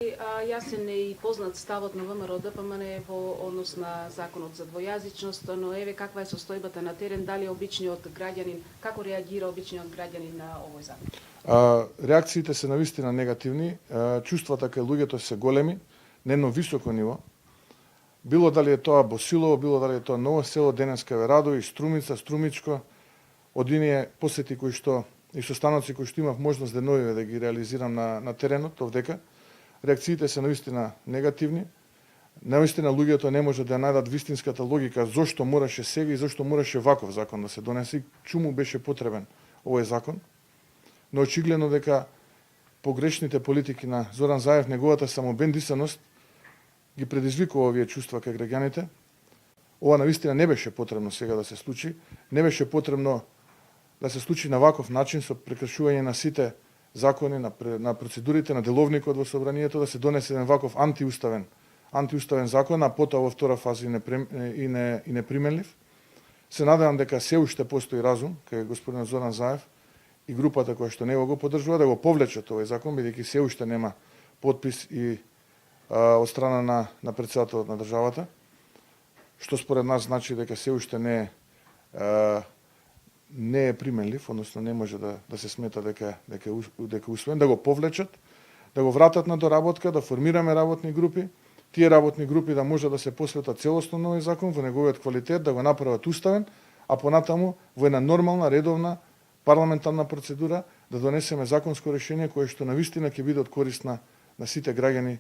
Јасен е и познат ставот на ВМРО-ДПМН во однос на законот за двојазичност, но еве каква е состојбата на терен, дали обичниот граѓанин, како реагира обичниот граѓанин на овој закон? Реакциите се навистина негативни, чувствата кај луѓето се големи, на едно високо ниво. Било дали е тоа Босилово, било дали е тоа Ново село, денеска ве радови, Струмица, Струмичко, од оние посети кои што и состаноци кои што имав можност деновиве да ги реализирам на теренот овдека. Реакциите се навистина негативни. Навистина луѓето не може да најдат вистинската логика зошто мораше сега и зошто мораше ваков закон да се донесе, чуму беше потребен овој закон. Но очигледно дека погрешните политики на Зоран Заев, неговата самобендисаност ги предизвикува овие чувства кај граѓаните. Ова навистина не беше потребно сега да се случи, не беше потребно да се случи на ваков начин со прекршување на сите закони, на процедурите, на деловникот во собранието, да се донесе еден ваков антиуставен закон, а потоа во втора фаза и неприменлив. Се надевам дека се уште постои разум кај господин Зоран Заев и групата која што него го поддржува да го повлечат овој закон, бидејќи се уште нема подпис и од страна на претседателот на државата, што според нас значи дека се уште не е применлив, односно не може да се смета дека усвоен, да го повлечат, да го вратат на доработка, да формираме работни групи, тие работни групи да може да се посветат целосно на овој закон во неговиот квалитет, да го направат уставен, а понатаму во една нормална, редовна парламентарна процедура да донесеме законско решение кое што навистина ќе биде од корист на сите граѓани